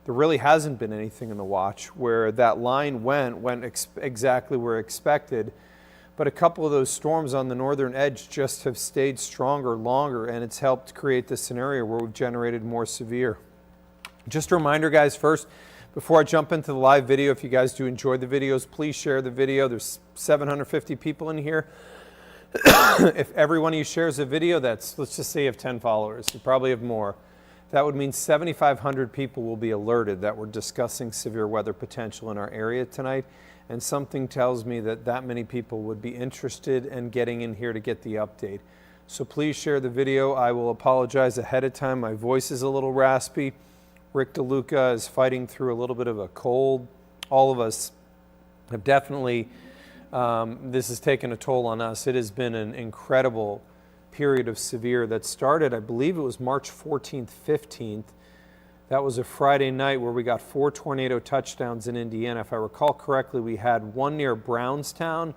there really hasn't been anything in the watch. Where that line went exactly where expected. But a couple of those storms on the northern edge just have stayed stronger longer, and it's helped create this scenario where we've generated more severe. Just a reminder, guys, first, before I jump into the live video, if you guys do enjoy the videos, please share the video. There's 750 people in here. If every one of you shares a video, that's, let's just say you have 10 followers. You probably have more. That would mean 7,500 people will be alerted that we're discussing severe weather potential in our area tonight. And something tells me that that many people would be interested in getting in here to get the update. So please share the video. I will apologize ahead of time. My voice is a little raspy. Rick DeLuca is fighting through a little bit of a cold. All of us have definitely, this has taken a toll on us. It has been an incredible period of severe that started, I believe it was March 14th, 15th. That was a Friday night where we got 4 tornado touchdowns in Indiana. If I recall correctly, we had one near Brownstown,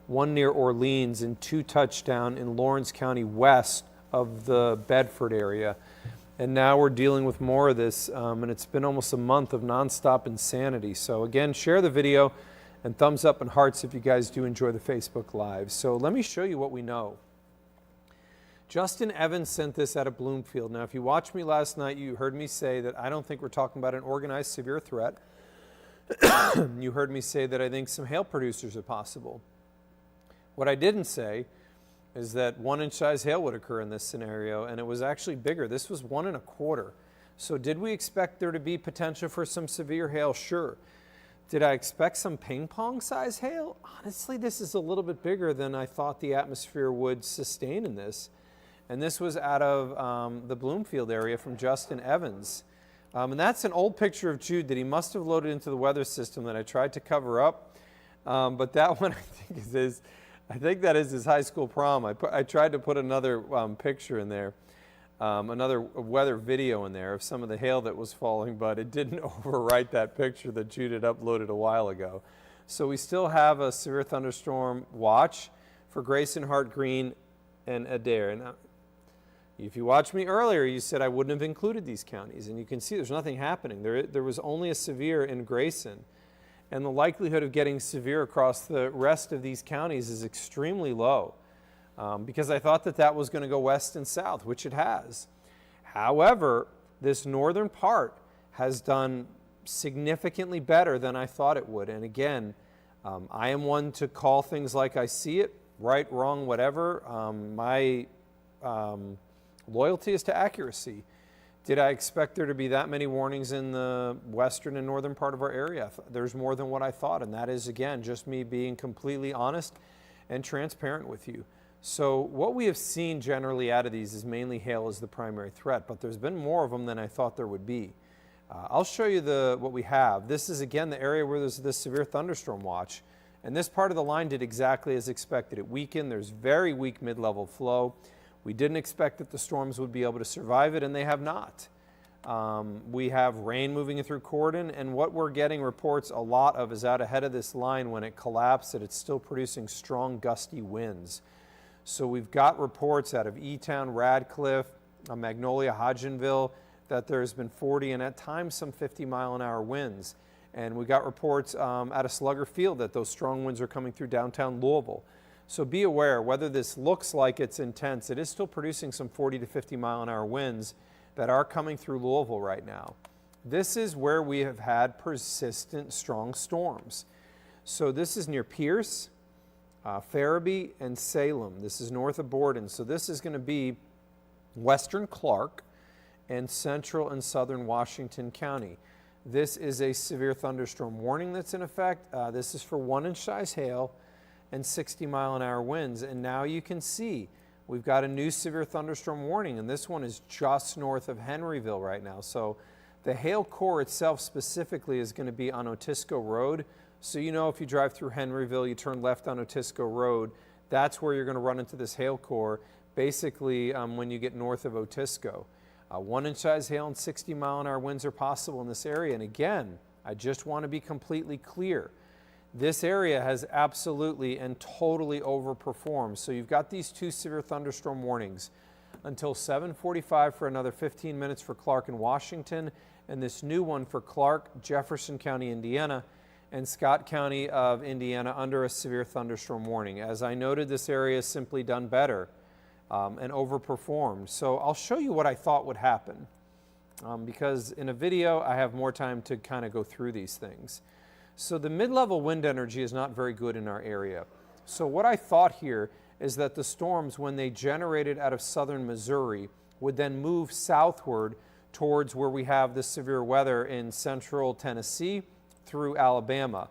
one near Orleans, and 2 touchdown in Lawrence County west of the Bedford area. And now we're dealing with more of this, and it's been almost a month of nonstop insanity. So again, share the video and thumbs up and hearts if you guys do enjoy the Facebook Live. So let me show you what we know. Justin Evans sent this out of Bloomfield. Now, if you watched me last night, you heard me say that I don't think we're talking about an organized severe threat. You heard me say that I think some hail producers are possible. What I didn't say is that 1-inch size hail would occur in this scenario, and it was actually bigger. This was 1 1/4. So did we expect there to be potential for some severe hail? Sure. Did I expect some ping pong size hail? Honestly, this is a little bit bigger than I thought the atmosphere would sustain in this. And this was out of the Bloomfield area from Justin Evans. And that's an old picture of Jude that he must have loaded into the weather system that I tried to cover up. But that one I think that is his high school prom. I tried to put another picture in there, another weather video in there of some of the hail that was falling, but it didn't overwrite that picture that Jude had uploaded a while ago. So we still have a severe thunderstorm watch for Grayson, Hart, Greene, and Adair. And if you watched me earlier, you said I wouldn't have included these counties, and you can see there's nothing happening. There was only a severe in Grayson, and the likelihood of getting severe across the rest of these counties is extremely low because I thought that that was going to go west and south, which it has. However, this northern part has done significantly better than I thought it would, and again, I am one to call things like I see it, right, wrong, whatever. My loyalty is to accuracy. Did I expect there to be that many warnings in the western and northern part of our area? There's more than what I thought, and that is, again, just me being completely honest and transparent with you. So what we have seen generally out of these is mainly hail as the primary threat, but there's been more of them than I thought there would be. I'll show you what we have. This is, again, the area where there's this severe thunderstorm watch, and this part of the line did exactly as expected. It weakened. There's very weak mid-level flow. We didn't expect that the storms would be able to survive it, and they have not. We have rain moving in through Corden, and what we're getting reports a lot of is out ahead of this line when it collapsed that it's still producing strong gusty winds. So we've got reports out of E-Town, Radcliffe, Magnolia, Hodgenville, that there's been 40 and at times some 50-mile-an-hour winds. And we got reports out of Slugger Field that those strong winds are coming through downtown Louisville. So be aware, whether this looks like it's intense, it is still producing some 40 to 50-mile-an-hour winds that are coming through Louisville right now. This is where we have had persistent strong storms. So this is near Pierce, Farabee, and Salem. This is north of Borden. So this is going to be western Clark and central and southern Washington County. This is a severe thunderstorm warning that's in effect. This is for 1-inch size hail and 60-mile-an-hour winds. And now you can see we've got a new severe thunderstorm warning, and this one is just north of Henryville right now. So the hail core itself specifically is going to be on Otisco Road. So you know if you drive through Henryville, you turn left on Otisco Road, that's where you're going to run into this hail core, basically when you get north of Otisco. 1-inch size hail and 60-mile-an-hour winds are possible in this area. And again, I just want to be completely clear. This area has absolutely and totally overperformed. So you've got these 2 severe thunderstorm warnings until 7:45 for another 15 minutes for Clark and Washington, and this new one for Clark, Jefferson County, Indiana, and Scott County of Indiana under a severe thunderstorm warning. As I noted, this area has simply done better and overperformed. So I'll show you what I thought would happen because in a video I have more time to kind of go through these things. So the mid-level wind energy is not very good in our area. So what I thought here is that the storms, when they generated out of southern Missouri, would then move southward towards where we have the severe weather in central Tennessee through Alabama.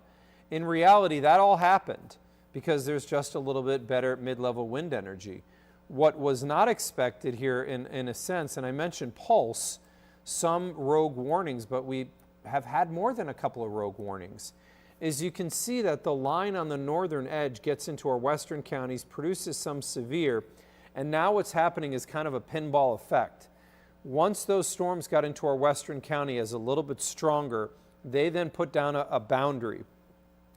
In reality, that all happened because there's just a little bit better mid-level wind energy. What was not expected here in a sense, and I mentioned pulse, some rogue warnings, but we have had more than a couple of rogue warnings, is you can see that the line on the northern edge gets into our western counties, produces some severe, and now what's happening is kind of a pinball effect. Once those storms got into our western county as a little bit stronger, they then put down a boundary.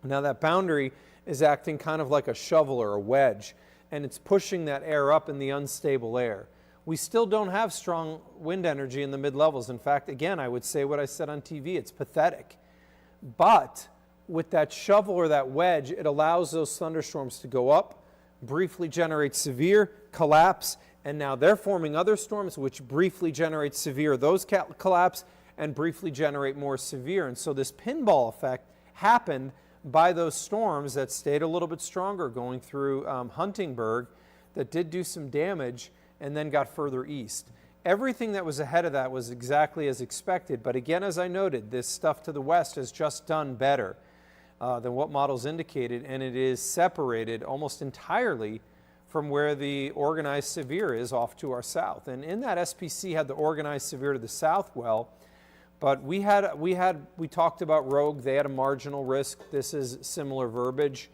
Now that boundary is acting kind of like a shovel or a wedge, and it's pushing that air up in the unstable air. We still don't have strong wind energy in the mid-levels. In fact, again, I would say what I said on TV, it's pathetic. But with that shovel or that wedge, it allows those thunderstorms to go up, briefly generate severe, collapse, and now they're forming other storms which briefly generate severe, those collapse, and briefly generate more severe. And so this pinball effect happened by those storms that stayed a little bit stronger going through Huntingburg that did do some damage and then got further east. Everything that was ahead of that was exactly as expected, but again, as I noted, this stuff to the west has just done better than what models indicated, and it is separated almost entirely from where the organized severe is off to our south. And in that SPC had the organized severe to the south well, but we talked about rogue. They had a marginal risk. This is similar verbiage,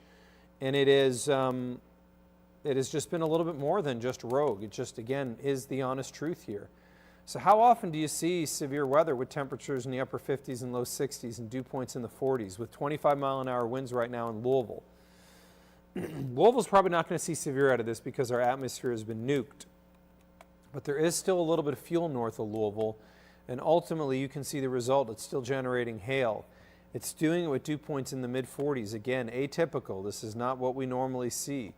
and it has just been a little bit more than just rogue. It just, again, is the honest truth here. So how often do you see severe weather with temperatures in the upper 50s and low 60s and dew points in the 40s with 25-mile-an-hour winds right now in Louisville? Louisville's probably not going to see severe out of this because our atmosphere has been nuked. But there is still a little bit of fuel north of Louisville, and ultimately you can see the result. It's still generating hail. It's doing it with dew points in the mid-40s. Again, atypical. This is not what we normally see.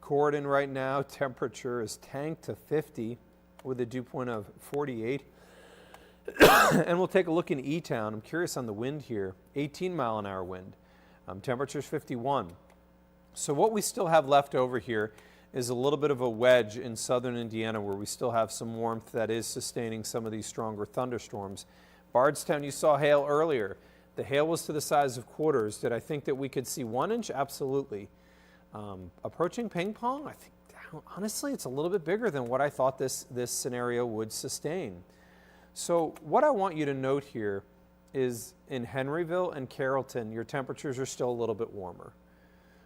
Corydon right now, temperature is tanked to 50 with a dew point of 48. And we'll take a look in E-Town. I'm curious on the wind here. 18-mile-an-hour wind. Temperature's 51. So what we still have left over here is a little bit of a wedge in southern Indiana where we still have some warmth that is sustaining some of these stronger thunderstorms. Bardstown, you saw hail earlier. The hail was to the size of quarters. Did I think that we could see 1 inch? Absolutely. Approaching ping pong, I think, honestly, it's a little bit bigger than what I thought this scenario would sustain. So what I want you to note here is in Henryville and Carrollton, your temperatures are still a little bit warmer.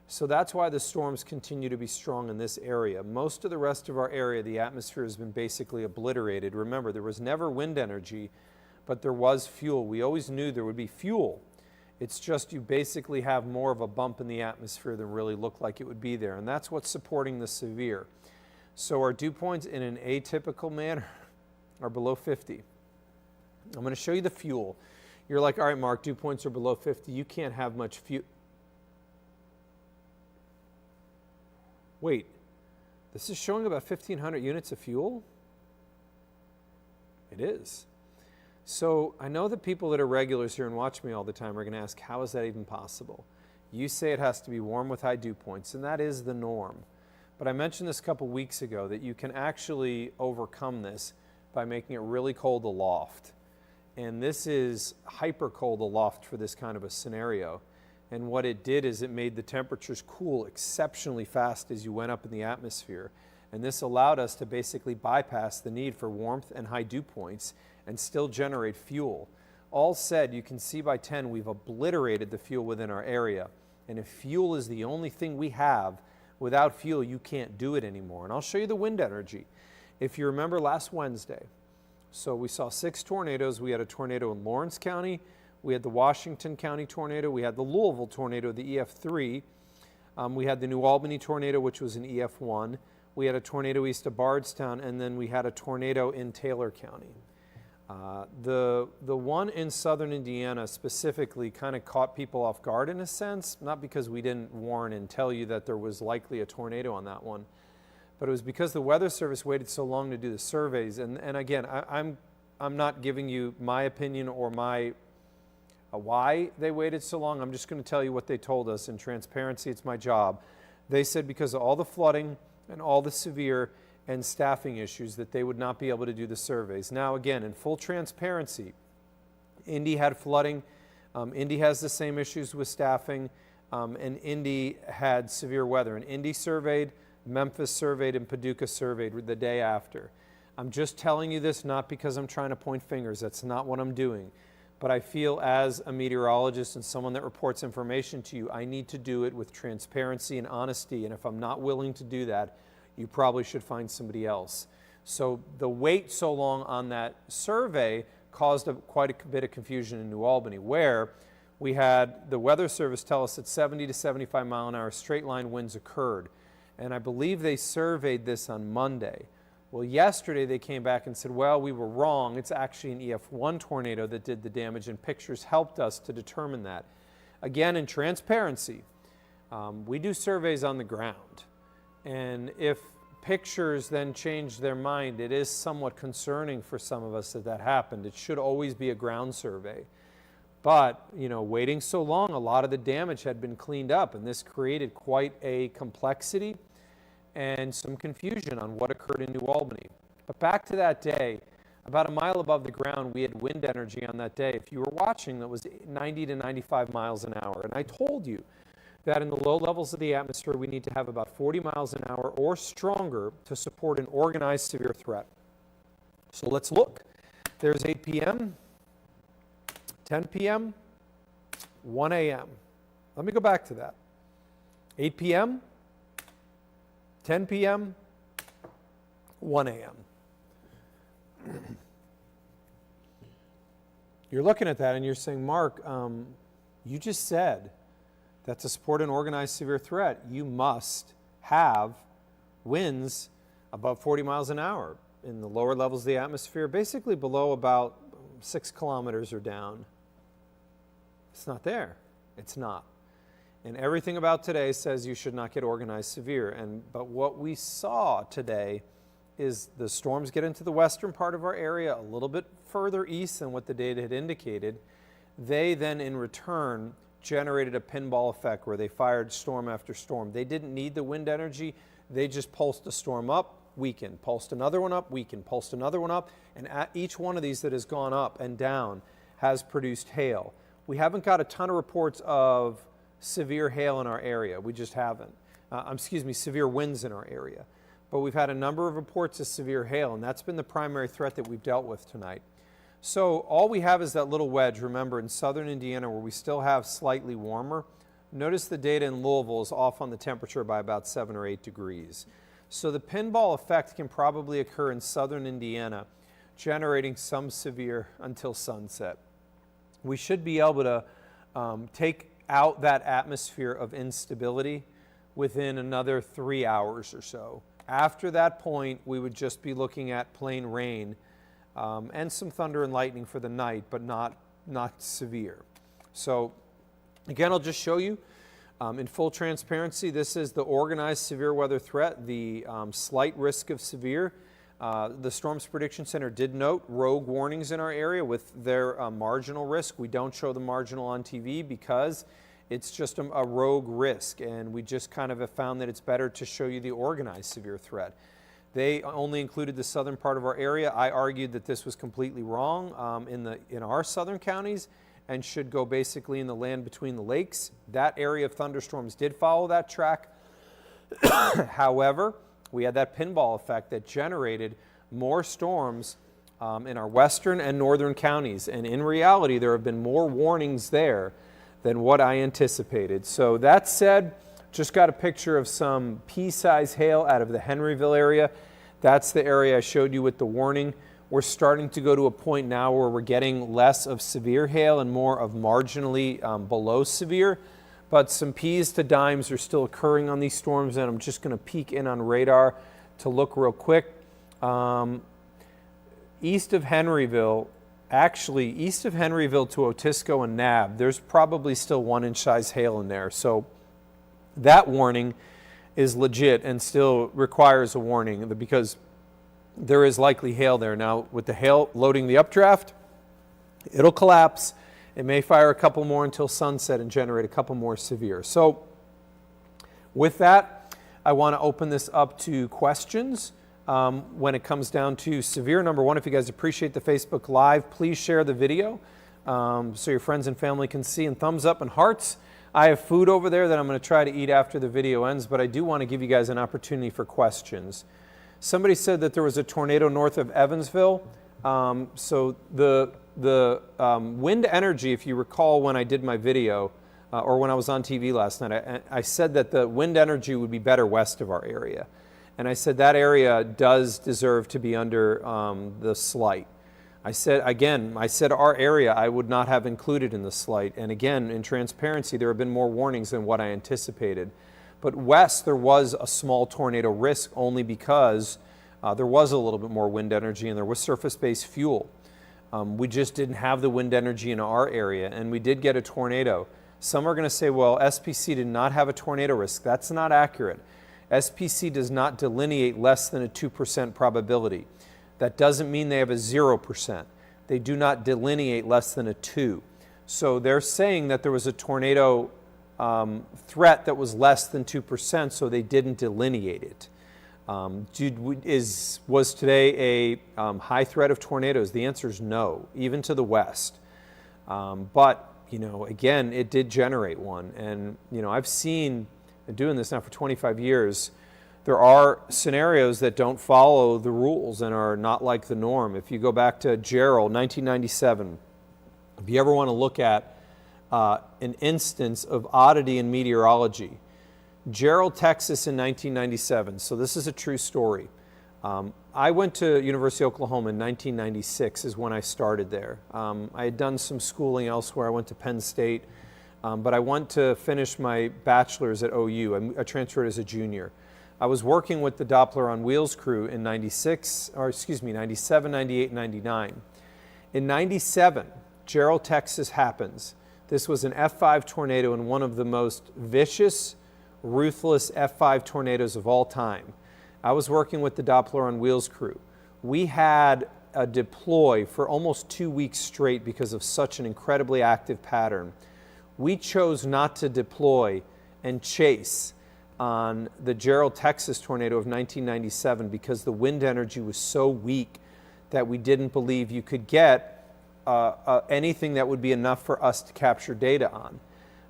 So that's why the storms continue to be strong in this area. Most of the rest of our area, the atmosphere has been basically obliterated. Remember, there was never wind energy, but there was fuel. We always knew there would be fuel. It's just you basically have more of a bump in the atmosphere than really looked like it would be there, and that's what's supporting the severe. So our dew points in an atypical manner are below 50. I'm going to show you the fuel. You're like, all right, Mark, dew points are below 50. You can't have much fuel. Wait, this is showing about 1,500 units of fuel? It is. So I know that people that are regulars here and watch me all the time are going to ask, how is that even possible? You say it has to be warm with high dew points, and that is the norm. But I mentioned this a couple weeks ago that you can actually overcome this by making it really cold aloft. And this is hyper cold aloft for this kind of a scenario. And what it did is it made the temperatures cool exceptionally fast as you went up in the atmosphere. And this allowed us to basically bypass the need for warmth and high dew points and still generate fuel. All said, you can see by 10 we've obliterated the fuel within our area. And if fuel is the only thing we have, without fuel you can't do it anymore. And I'll show you the wind energy. If you remember last Wednesday, so we saw 6 tornadoes. We had a tornado in Lawrence County. We had the Washington County tornado. We had the Louisville tornado, the EF3. We had the New Albany tornado, which was an EF1. We had a tornado east of Bardstown, and then we had a tornado in Taylor County. The one in southern Indiana specifically kind of caught people off guard in a sense, not because we didn't warn and tell you that there was likely a tornado on that one, but it was because the Weather Service waited so long to do the surveys. And again, I'm not giving you my opinion or my why they waited so long. I'm just going to tell you what they told us. In transparency, it's my job. They said because of all the flooding and all the severe and staffing issues that they would not be able to do the surveys. Now again, in full transparency, Indy had flooding, Indy has the same issues with staffing, and Indy had severe weather. And Indy surveyed, Memphis surveyed, and Paducah surveyed the day after. I'm just telling you this not because I'm trying to point fingers, that's not what I'm doing. But I feel as a meteorologist and someone that reports information to you, I need to do it with transparency and honesty, and if I'm not willing to do that, you probably should find somebody else. So the wait so long on that survey caused quite a bit of confusion in New Albany, where we had the Weather Service tell us that 70 to 75 mile an hour straight line winds occurred. And I believe they surveyed this on Monday. Well, yesterday they came back and said, well, we were wrong. It's actually an EF1 tornado that did the damage, and pictures helped us to determine that. Again, in transparency, we do surveys on the ground. And if pictures then change their mind, it is somewhat concerning for some of us that happened. It should always be a ground survey. But, you know, waiting so long, a lot of the damage had been cleaned up, and this created quite a complexity and some confusion on what occurred in New Albany. But back to that day, about a mile above the ground, we had wind energy on that day. If you were watching, that was 90 to 95 miles an hour. And I told you that in the low levels of the atmosphere, we need to have about 40 miles an hour or stronger to support an organized severe threat. So let's look. There's 8 p.m., 10 p.m., 1 a.m. Let me go back to that. 8 p.m., 10 p.m., 1 a.m. You're looking at that and you're saying, Mark, you just said that to support an organized severe threat, you must have winds above 40 miles an hour in the lower levels of the atmosphere, basically below about 6 kilometers or down. It's not there. It's not. And everything about today says you should not get organized severe. But what we saw today is the storms get into the western part of our area a little bit further east than what the data had indicated. They then in return generated a pinball effect where they fired storm after storm. They didn't need the wind energy. They just pulsed a storm up, weakened, pulsed another one up, weakened, pulsed another one up, and at each one of these that has gone up and down has produced hail. We haven't got a ton of reports of severe hail in our area. We just haven't. Severe winds in our area. But we've had a number of reports of severe hail, and that's been the primary threat that we've dealt with tonight. So all we have is that little wedge, remember, in southern Indiana where we still have slightly warmer. Notice the data in Louisville is off on the temperature by about 7 or 8 degrees. So the pinball effect can probably occur in southern Indiana, generating some severe until sunset. We should be able to take out that atmosphere of instability within another 3 hours or so. After that point, we would just be looking at plain rain and some thunder and lightning for the night, but not severe. So again, I'll just show you in full transparency, this is the organized severe weather threat, the slight risk of severe. The Storms Prediction Center did note rogue warnings in our area with their marginal risk. We don't show the marginal on TV because it's just a rogue risk, and we just kind of have found that it's better to show you the organized severe threat. They only included the southern part of our area. I argued that this was completely wrong in our southern counties and should go basically in the land between the lakes. That area of thunderstorms did follow that track. However, we had that pinball effect that generated more storms in our western and northern counties. And in reality, there have been more warnings there than what I anticipated. So that said, just got a picture of some pea-sized hail out of the Henryville area. That's the area I showed you with the warning. We're starting to go to a point now where we're getting less of severe hail and more of marginally below severe. But some peas to dimes are still occurring on these storms, and I'm just going to peek in on radar to look real quick. East of Henryville, actually east of Henryville to Otisco and Nab, there's probably still 1-inch size hail in there. So that warning is legit and still requires a warning because there is likely hail there. Now, with the hail loading the updraft, it'll collapse. It may fire a couple more until sunset and generate a couple more severe. So with that, I want to open this up to questions. When it comes down to severe, number one, if you guys appreciate the Facebook Live, please share the video so your friends and family can see, and thumbs up and hearts. I have food over there that I'm going to try to eat after the video ends, but I do want to give you guys an opportunity for questions. Somebody said that there was a tornado north of Evansville. So the wind energy, if you recall when I did my video, or when I was on TV last night, I said that the wind energy would be better west of our area. And I said that area does deserve to be under the slight. I said our area I would not have included in the slight. And again, in transparency, there have been more warnings than what I anticipated. But west, there was a small tornado risk only because there was a little bit more wind energy and there was surface-based fuel. We just didn't have the wind energy in our area, and we did get a tornado. Some are going to say, well, SPC did not have a tornado risk. That's not accurate. SPC does not delineate less than a 2% probability. That doesn't mean they have a 0%. They do not delineate less than a 2. So they're saying that there was a tornado threat that was less than 2%, so they didn't delineate it. Was today a high threat of tornadoes? The answer is no, even to the west. But, you know, again, it did generate one. And, you know, I've seen, doing this now for 25 years, there are scenarios that don't follow the rules and are not like the norm. If you go back to Gerald, 1997, if you ever want to look at an instance of oddity in meteorology, Gerald, Texas in 1997. So this is a true story. I went to University of Oklahoma in 1996 is when I started there. I had done some schooling elsewhere. I went to Penn State, but I went to finish my bachelor's at OU. I transferred as a junior. I was working with the Doppler on Wheels crew in 97, 98, 99. In 97, Gerald, Texas happens. This was an F5 tornado and one of the most vicious, ruthless F5 tornadoes of all time. I was working with the Doppler on Wheels crew. We had a deploy for almost 2 weeks straight because of such an incredibly active pattern. We chose not to deploy and chase on the Gerald, Texas tornado of 1997 because the wind energy was so weak that we didn't believe you could get anything that would be enough for us to capture data on.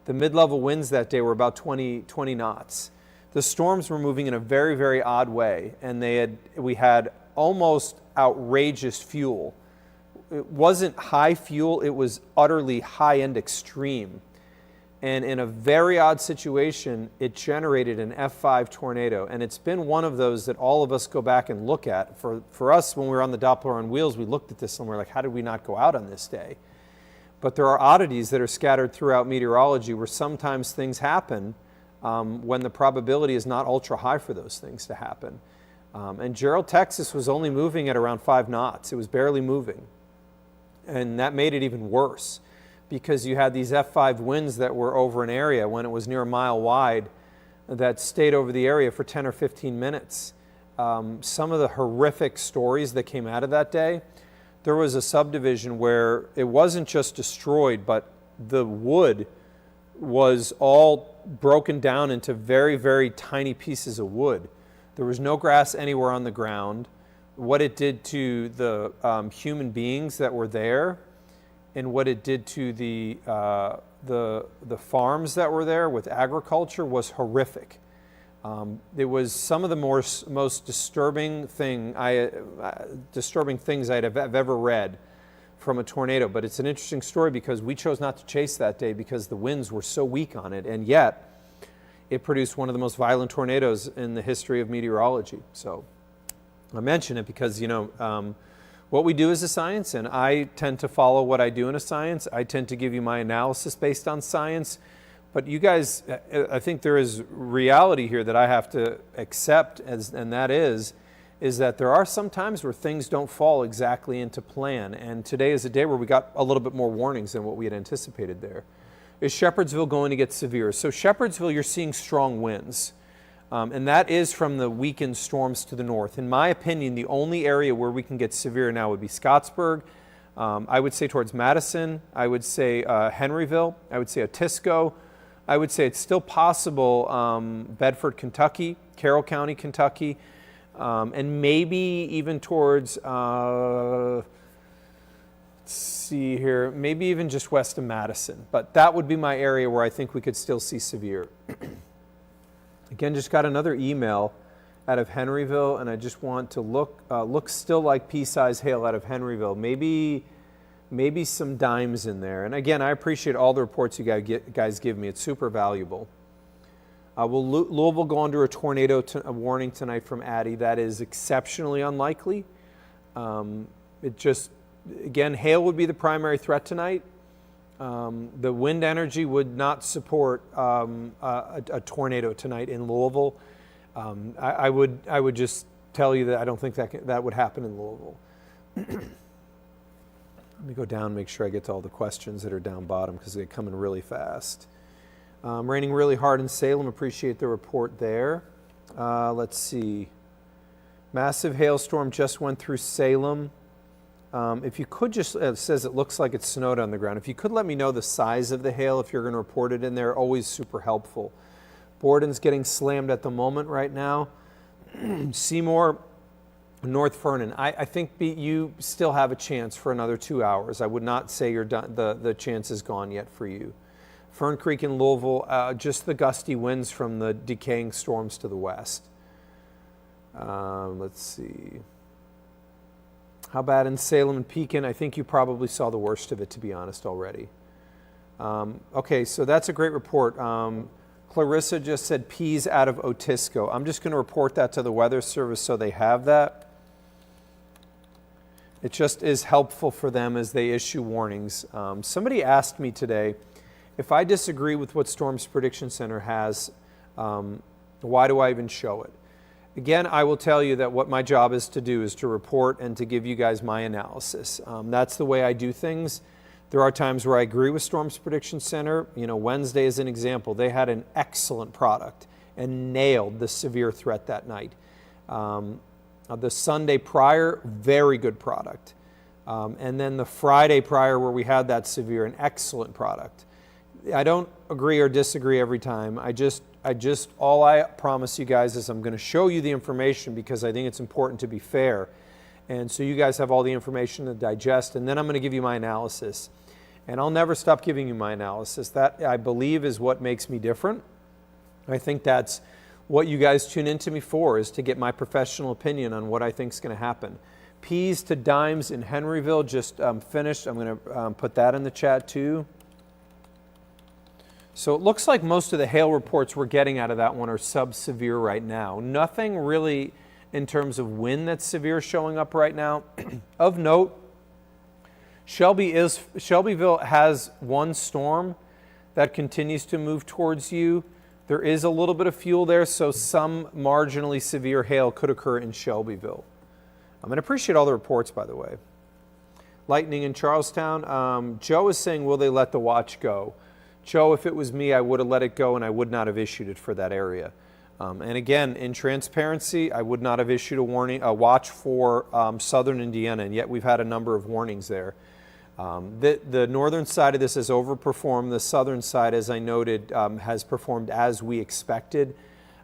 The mid-level winds that day were about 20 knots. The storms were moving in a very, very odd way, and we had almost outrageous fuel. It wasn't high fuel, it was utterly high-end extreme. And in a very odd situation, it generated an F5 tornado. And it's been one of those that all of us go back and look at. For us, when we were on the Doppler on Wheels, we looked at this and we're like, how did we not go out on this day? But there are oddities that are scattered throughout meteorology where sometimes things happen when the probability is not ultra high for those things to happen. And Gerald, Texas was only moving at around 5 knots. It was barely moving. And that made it even worse because you had these F5 winds that were over an area when it was near a mile wide that stayed over the area for 10 or 15 minutes. Some of the horrific stories that came out of that day, there was a subdivision where it wasn't just destroyed, but the wood was all broken down into very, very tiny pieces of wood. There was no grass anywhere on the ground. What it did to the human beings that were there and what it did to the farms that were there with agriculture was horrific. It was some of the most disturbing things I've ever read from a tornado. But it's an interesting story because we chose not to chase that day because the winds were so weak on it, and yet it produced one of the most violent tornadoes in the history of meteorology. So I mention it because, you know, what we do is a science, and I tend to follow what I do in a science. I tend to give you my analysis based on science. But you guys, I think there is reality here that I have to accept, and that is is that there are some times where things don't fall exactly into plan, and today is a day where we got a little bit more warnings than what we had anticipated there. Is Shepherdsville going to get severe? So Shepherdsville, you're seeing strong winds, and that is from the weakened storms to the north. In my opinion, the only area where we can get severe now would be Scottsburg. I would say towards Madison. I would say Henryville. I would say Otisco. I would say it's still possible Bedford, Kentucky, Carroll County, Kentucky. And maybe even towards, let's see here, maybe even just west of Madison. But that would be my area where I think we could still see severe. Again, just got another email out of Henryville, and I just want to look still like pea-size hail out of Henryville. Maybe some dimes in there. And again, I appreciate all the reports you guys give me. It's super valuable. Will Louisville go under a tornado warning tonight from Addie? That is exceptionally unlikely. Again, hail would be the primary threat tonight. The wind energy would not support a tornado tonight in Louisville. I would just tell you that I don't think that would happen in Louisville. Let me go down and make sure I get to all the questions that are down bottom because they come in really fast. Raining really hard in Salem. Appreciate the report there. Let's see. Massive hailstorm just went through Salem. If you could just, it says it looks like it snowed on the ground. If you could let me know the size of the hail if you're going to report it in there, always super helpful. Borden's getting slammed at the moment right now. Seymour, North Vernon. I think you still have a chance for another 2 hours. I would not say you're done. The chance is gone yet for you. Fern Creek in Louisville, just the gusty winds from the decaying storms to the west. Let's see. How bad in Salem and Pekin? I think you probably saw the worst of it, to be honest, already. Okay, so that's a great report. Clarissa just said peas out of Otisco. I'm just going to report that to the Weather Service so they have that. It just is helpful for them as they issue warnings. Somebody asked me today, if I disagree with what Storms Prediction Center has, why do I even show it? Again, I will tell you that what my job is to do is to report and to give you guys my analysis. That's the way I do things. There are times where I agree with Storms Prediction Center. You know, Wednesday is an example. They had an excellent product and nailed the severe threat that night. The Sunday prior, very good product. And then the Friday prior where we had that severe, an excellent product. I don't agree or disagree every time. All I promise you guys is I'm going to show you the information because I think it's important to be fair. And so you guys have all the information to digest, and then I'm going to give you my analysis. And I'll never stop giving you my analysis. That, I believe, is what makes me different. I think that's what you guys tune into me for, is to get my professional opinion on what I think is going to happen. Peas to dimes in Henryville just finished. I'm going to put that in the chat too. So it looks like most of the hail reports we're getting out of that one are sub-severe right now. Nothing really in terms of wind that's severe showing up right now. Of note, Shelbyville has one storm that continues to move towards you. There is a little bit of fuel there, so some marginally severe hail could occur in Shelbyville. I'm going to appreciate all the reports, by the way. Lightning in Charlestown. Joe is saying, will they let the watch go? Joe, if it was me, I would have let it go and I would not have issued it for that area. And again, in transparency, I would not have issued a watch for southern Indiana, and yet we've had a number of warnings there. The northern side of this has overperformed. The southern side, as I noted, has performed as we expected,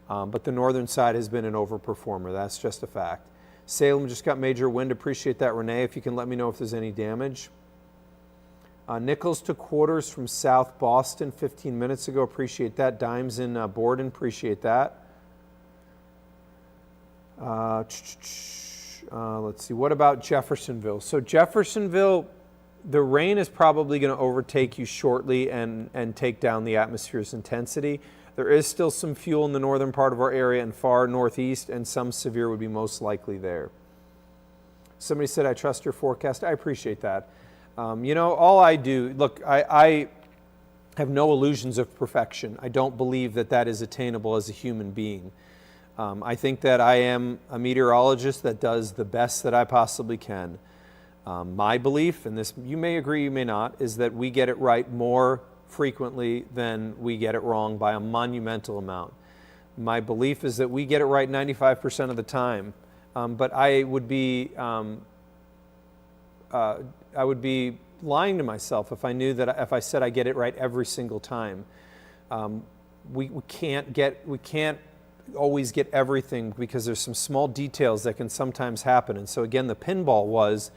but the northern side has been an overperformer. That's just a fact. Salem just got major wind. Appreciate that, Renee. If you can let me know if there's any damage. Nichols to Quarters from South Boston 15 minutes ago. Appreciate that. Dimes in Borden. Appreciate that. Let's see. What about Jeffersonville? So Jeffersonville, the rain is probably going to overtake you shortly and take down the atmosphere's intensity. There is still some fuel in the northern part of our area and far northeast, and some severe would be most likely there. Somebody said, I trust your forecast. I appreciate that. You know, all I do, look, I have no illusions of perfection. I don't believe that that is attainable as a human being. I think that I am a meteorologist that does the best that I possibly can. My belief, and this you may agree, you may not, is that we get it right more frequently than we get it wrong by a monumental amount. My belief is that we get it right 95% of the time, but I would be lying to myself if I knew that if I said I get it right every single time. We can't always get everything because there's some small details that can sometimes happen. And so again, the pinball was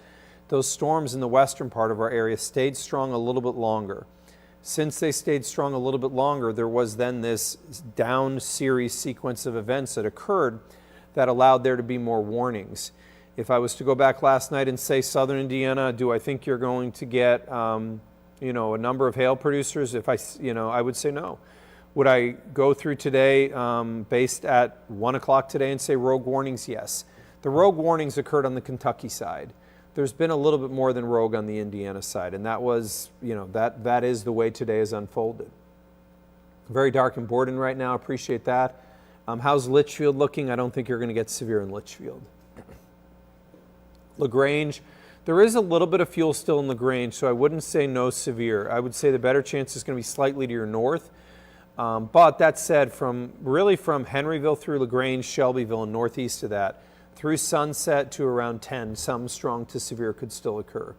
those storms in the western part of our area stayed strong a little bit longer. Since they stayed strong a little bit longer, there was then this down series sequence of events that occurred that allowed there to be more warnings. If I was to go back last night and say, Southern Indiana, do I think you're going to get, a number of hail producers? I would say no. Would I go through today based at 1 o'clock today and say rogue warnings? Yes. The rogue warnings occurred on the Kentucky side. There's been a little bit more than rogue on the Indiana side, and that was, that is the way today is unfolded. Very dark in Borden right now, appreciate that. How's Litchfield looking? I don't think you're going to get severe in Litchfield. LaGrange, there is a little bit of fuel still in LaGrange, so I wouldn't say no severe. I would say the better chance is going to be slightly to your north. But that said, from Henryville through LaGrange, Shelbyville, and northeast of that, through Sunset to around 10, some strong to severe could still occur.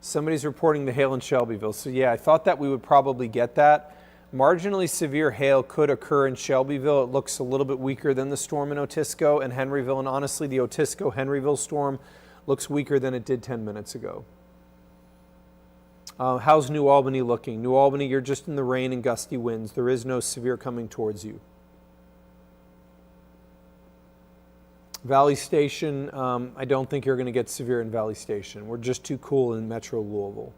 Somebody's reporting the hail in Shelbyville. So yeah, I thought that we would probably get that. Marginally severe hail could occur in Shelbyville. It looks a little bit weaker than the storm in Otisco and Henryville. And honestly, the Otisco-Henryville storm looks weaker than it did 10 minutes ago. How's New Albany looking? New Albany, you're just in the rain and gusty winds. There is no severe coming towards you. Valley Station, I don't think you're going to get severe in Valley Station. We're just too cool in Metro Louisville.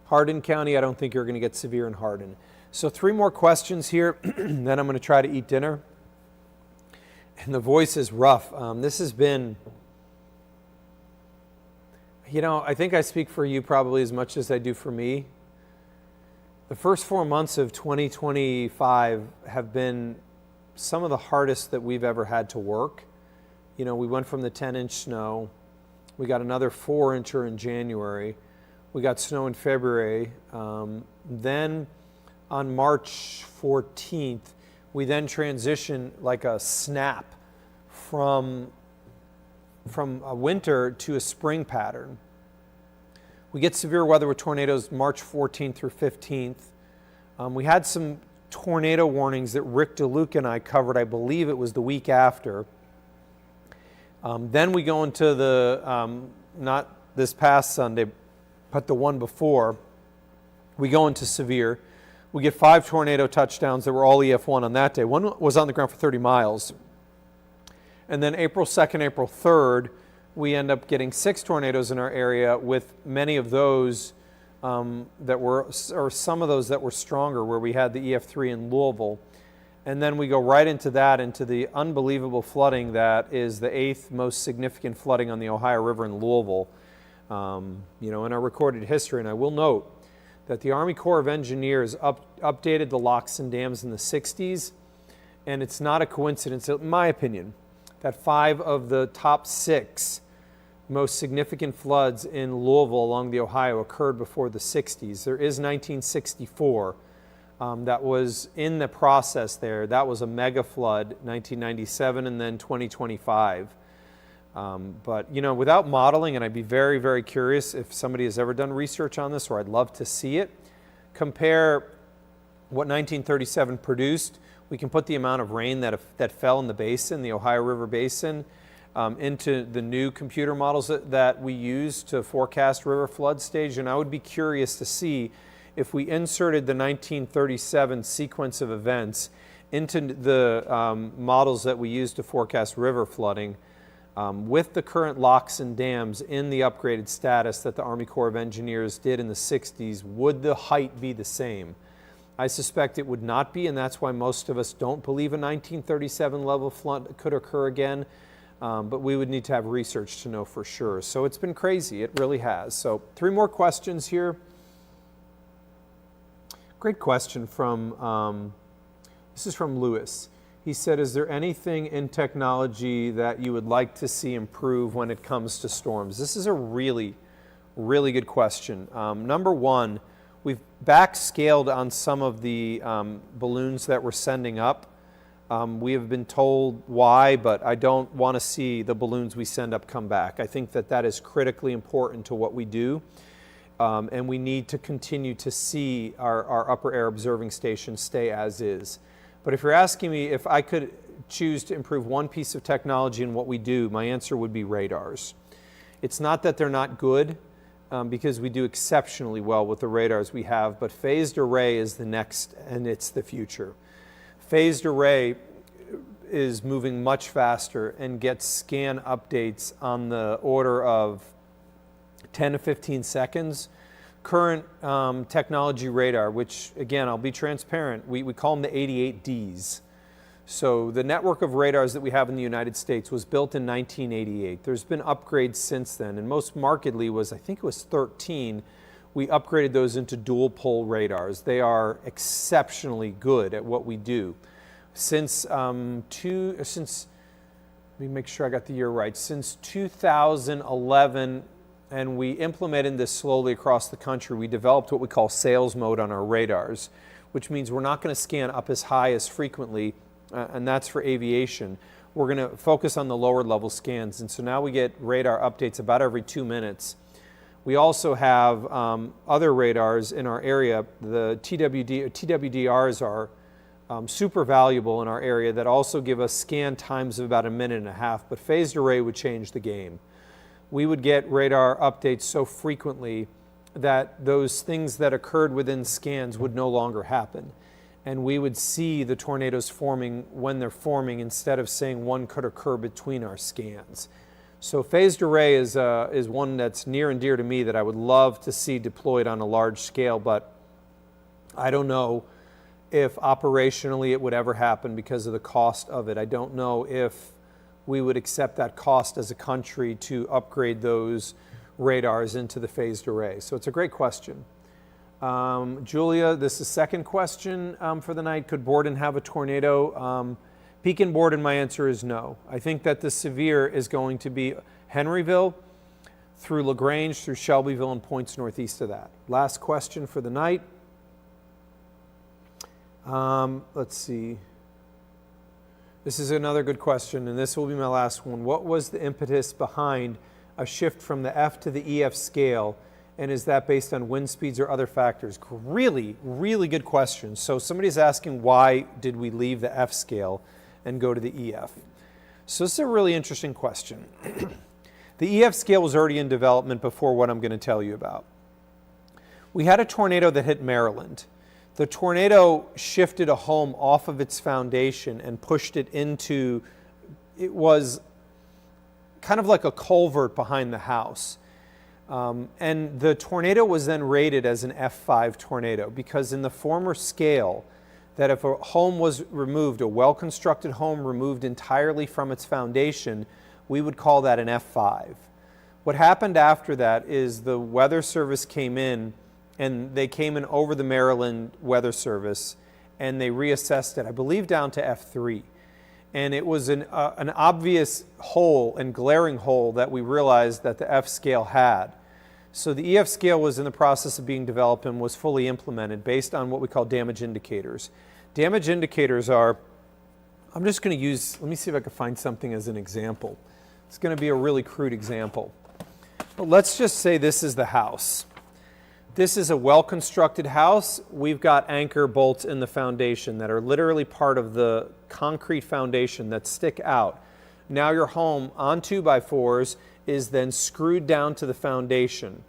Hardin County, I don't think you're going to get severe in Hardin. So 3 more questions here, then I'm going to try to eat dinner. And the voice is rough. This has been, I think I speak for you probably as much as I do for me. The first 4 months of 2025 have been some of the hardest that we've ever had to work. We went from the 10-inch snow. We got another 4-incher in January. We got snow in February. Then on March 14th, we then transitioned like a snap from a winter to a spring pattern. We get severe weather with tornadoes March 14th through 15th. We had some tornado warnings that Rick DeLuca and I covered, I believe it was the week after. Then we go into the, not this past Sunday, but the one before, we go into severe. We get 5 tornado touchdowns that were all EF1 on that day. One was on the ground for 30 miles. And then April 2nd, April 3rd, we end up getting 6 tornadoes in our area, with many of those that were, or some of those that were stronger, where we had the EF3 in Louisville. And then we go right into the unbelievable flooding that is the 8th most significant flooding on the Ohio River in Louisville, in our recorded history. And I will note that the Army Corps of Engineers updated the locks and dams in the 60s, and it's not a coincidence, in my opinion, that 5 of the top 6 most significant floods in Louisville along the Ohio occurred before the 60s. There is 1964. That was in the process there. That was a mega flood, 1997, and then 2025. But, without modeling, and I'd be very, very curious if somebody has ever done research on this, or I'd love to see it, compare what 1937 produced. We can put the amount of rain that fell in the basin, the Ohio River Basin, into the new computer models that we use to forecast river flood stage, and I would be curious to see if we inserted the 1937 sequence of events into the models that we use to forecast river flooding, with the current locks and dams in the upgraded status that the Army Corps of Engineers did in the 60s, would the height be the same? I suspect it would not be, and that's why most of us don't believe a 1937 level flood could occur again, but we would need to have research to know for sure. So it's been crazy, it really has. So 3 more questions here. Great question from, this is from Lewis. He said, is there anything in technology that you would like to see improve when it comes to storms? This is a really, really good question. Number one, we've backscaled on some of the balloons that we're sending up. We have been told why, but I don't want to see the balloons we send up come back. I think that that is critically important to what we do, and we need to continue to see our upper air observing station stay as is. But if you're asking me if I could choose to improve one piece of technology in what we do, my answer would be radars. It's not that they're not good, because we do exceptionally well with the radars we have, but phased array is the next, and it's the future. Phased array is moving much faster and gets scan updates on the order of 10 to 15 seconds. Current technology radar, which again, I'll be transparent, we call them the 88Ds. So the network of radars that we have in the United States was built in 1988. There's been upgrades since then, and most markedly was, I think it was 13, we upgraded those into dual pole radars. They are exceptionally good at what we do. Since, let me make sure I got the year right, since 2011, and we implemented this slowly across the country, we developed what we call sales mode on our radars, which means we're not going to scan up as high as frequently, and that's for aviation. We're going to focus on the lower level scans, and so now we get radar updates about every 2 minutes. We also have other radars in our area. The TWDRs are super valuable in our area that also give us scan times of about 1.5 minutes, but phased array would change the game. We would get radar updates so frequently that those things that occurred within scans would no longer happen. And we would see the tornadoes forming when they're forming instead of saying one could occur between our scans. So phased array is one that's near and dear to me that I would love to see deployed on a large scale, but I don't know if operationally it would ever happen because of the cost of it. I don't know if we would accept that cost as a country to upgrade those radars into the phased array. So it's a great question. Julia, this is second question for the night. Could Borden have a tornado? Pekin Borden, my answer is no. I think that the severe is going to be Henryville through LaGrange, through Shelbyville, and points northeast of that. Last question for the night. Let's see. This is another good question, and this will be my last one. What was the impetus behind a shift from the F to the EF scale, and is that based on wind speeds or other factors? Really, really good question. So somebody's asking, why did we leave the F scale and go to the EF? So this is a really interesting question. The EF scale was already in development before what I'm going to tell you about. We had a tornado that hit Maryland. The tornado shifted a home off of its foundation and pushed it into, it was kind of like a culvert behind the house. And the tornado was then rated as an F5 tornado because in the former scale, that if a home was removed, a well-constructed home removed entirely from its foundation, we would call that an F5. What happened after that is the Weather Service came in, and they came in over the Maryland Weather Service, and they reassessed it, I believe, down to F3. And it was an obvious hole and glaring hole that we realized that the F scale had. So the EF scale was in the process of being developed and was fully implemented based on what we call damage indicators. Damage indicators are, I'm just going to use, let me see if I can find something as an example. It's going to be a really crude example. But let's just say this is the house. This is a well-constructed house. We've got anchor bolts in the foundation that are literally part of the concrete foundation that stick out. Now your home on 2x4s is then screwed down to the foundation.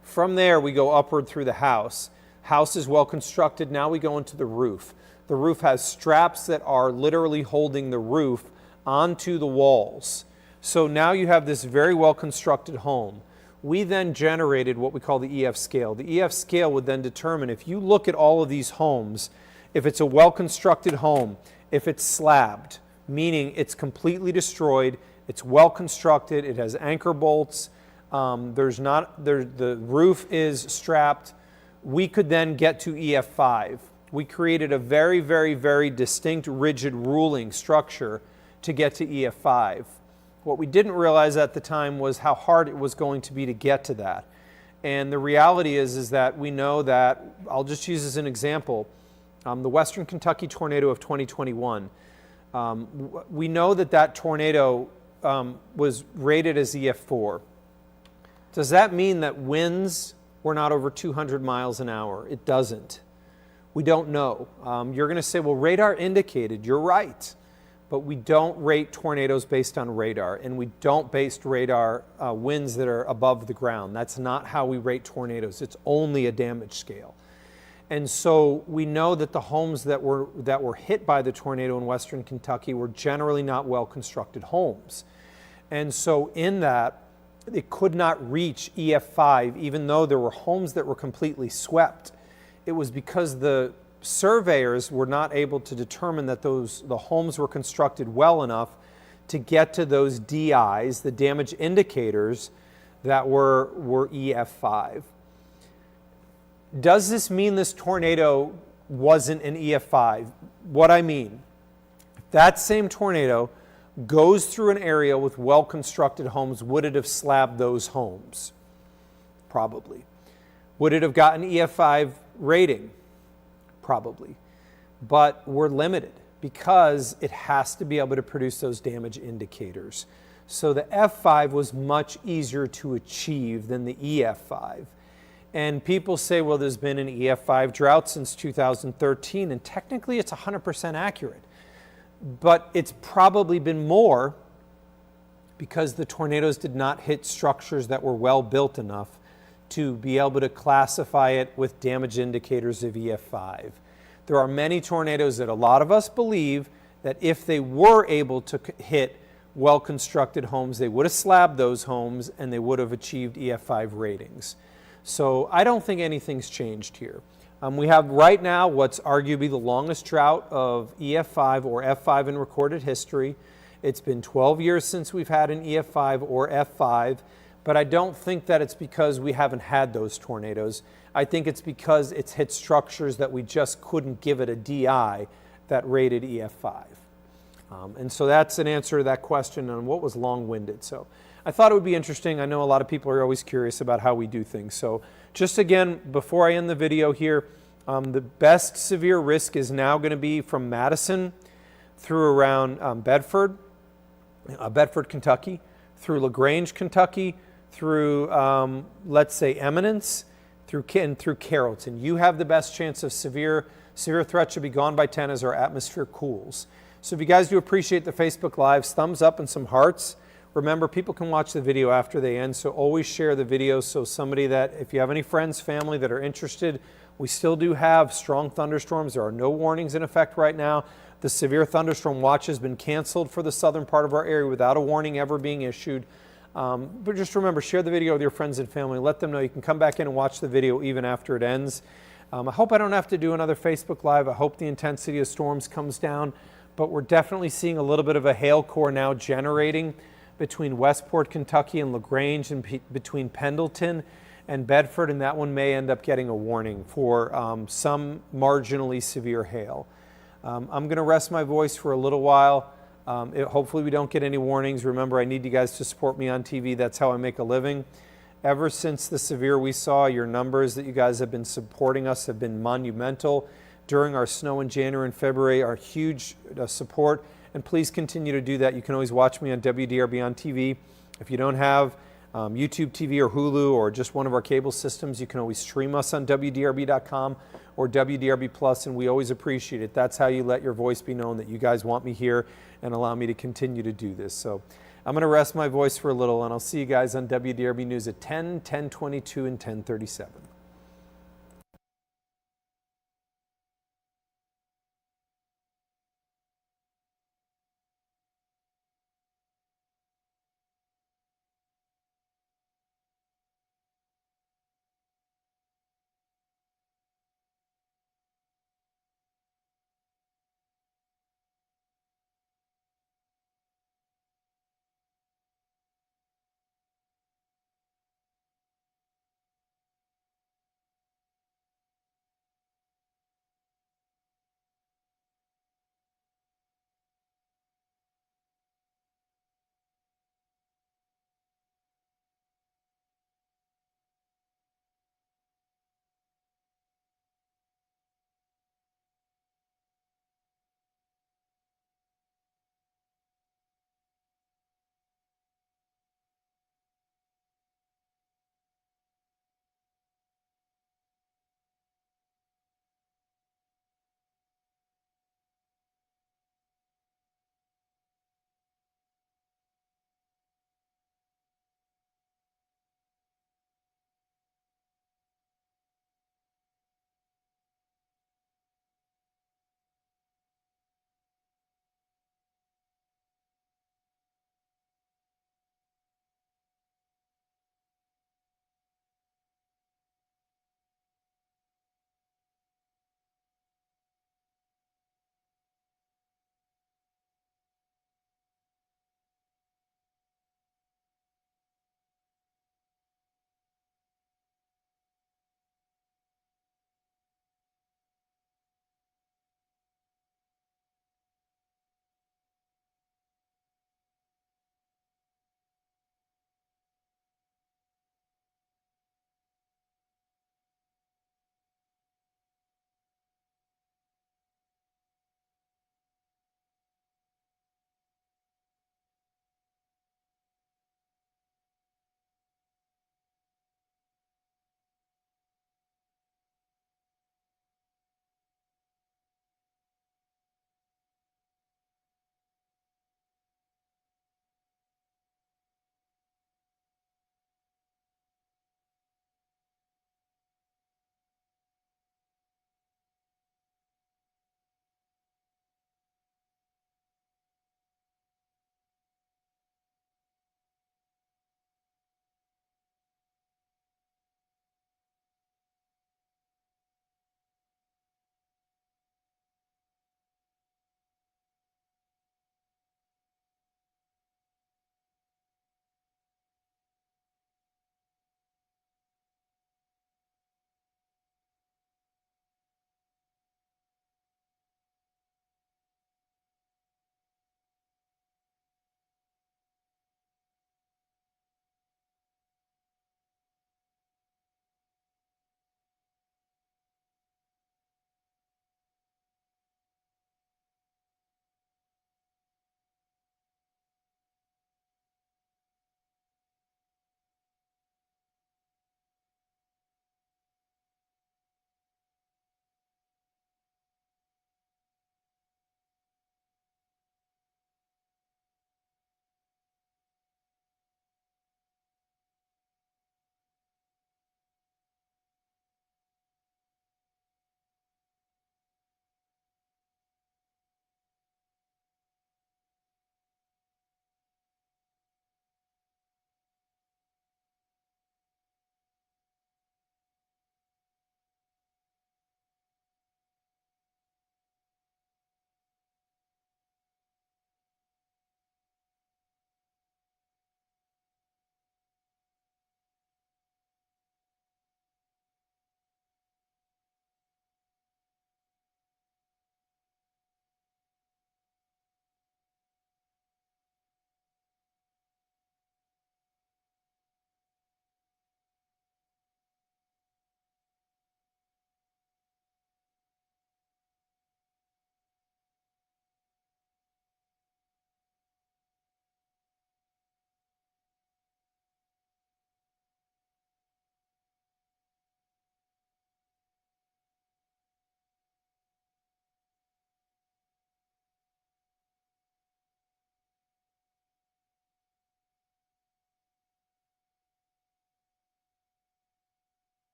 From there we go upward through the house. House is well constructed. Now we go into the roof. The roof has straps that are literally holding the roof onto the walls. So now you have this very well constructed home. We then generated what we call the EF scale. The EF scale would then determine, if you look at all of these homes, if it's a well-constructed home, if it's slabbed, meaning it's completely destroyed, it's well-constructed, it has anchor bolts, the roof is strapped, we could then get to EF5. we created a very, very, very distinct, rigid ruling structure to get to EF5. What we didn't realize at the time was how hard it was going to be to get to that. And the reality is that we know that, I'll just use as an example, the Western Kentucky tornado of 2021. We know that that tornado was rated as EF4. Does that mean that winds were not over 200 miles an hour? It doesn't. We don't know. You're going to say, well, radar indicated. You're right. But we don't rate tornadoes based on radar, and we don't base radar winds that are above the ground. That's not how we rate tornadoes. It's only a damage scale. And so we know that the homes that were hit by the tornado in Western Kentucky were generally not well-constructed homes. And so in that, it could not reach EF5, even though there were homes that were completely swept. It was because the surveyors were not able to determine that the homes were constructed well enough to get to those DIs, the damage indicators, that were EF5. Does this mean this tornado wasn't an EF5? What I mean, that same tornado goes through an area with well-constructed homes, would it have slabbed those homes? Probably. Would it have gotten EF5 rating? Probably. But we're limited because it has to be able to produce those damage indicators. So the F5 was much easier to achieve than the EF5. And people say, well, there's been an EF5 drought since 2013, and technically it's 100% accurate. But it's probably been more because the tornadoes did not hit structures that were well built enough to be able to classify it with damage indicators of EF5. There are many tornadoes that a lot of us believe that if they were able to hit well-constructed homes, they would have slabbed those homes and they would have achieved EF5 ratings. So I don't think anything's changed here. We have right now what's arguably the longest drought of EF5 or F5 in recorded history. It's been 12 years since we've had an EF5 or F5. But I don't think that it's because we haven't had those tornadoes. I think it's because it's hit structures that we just couldn't give it a DI that rated EF5. And so that's an answer to that question on what was long-winded. So I thought it would be interesting. I know a lot of people are always curious about how we do things. So just again, before I end the video here, the best severe risk is now going to be from Madison through around Bedford, Kentucky, through LaGrange, Kentucky, through, let's say, Eminence, through Carrollton. You have the best chance of severe threat should be gone by 10 as our atmosphere cools. So if you guys do appreciate the Facebook Lives, thumbs up and some hearts. Remember, people can watch the video after they end, so always share the video so somebody that, if you have any friends, family that are interested, we still do have strong thunderstorms. There are no warnings in effect right now. The severe thunderstorm watch has been canceled for the southern part of our area without a warning ever being issued. But just remember, share the video with your friends and family. Let them know you can come back in and watch the video even after it ends. I hope I don't have to do another Facebook Live. I hope the intensity of storms comes down. But we're definitely seeing a little bit of a hail core now generating between Westport, Kentucky and LaGrange, and between Pendleton and Bedford. And that one may end up getting a warning for some marginally severe hail. I'm going to rest my voice for a little while. Hopefully we don't get any warnings. Remember, I need you guys to support me on TV. That's how I make a living. Ever since the severe we saw, your numbers that you guys have been supporting us have been monumental. During our snow in January and February, our huge support. And please continue to do that. You can always watch me on WDRB on TV. If you don't have YouTube TV or Hulu or just one of our cable systems, you can always stream us on WDRB.com or WDRB+, and we always appreciate it. That's how you let your voice be known that you guys want me here and allow me to continue to do this. So I'm going to rest my voice for a little, and I'll see you guys on WDRB News at 10, 10:22, and 10:37.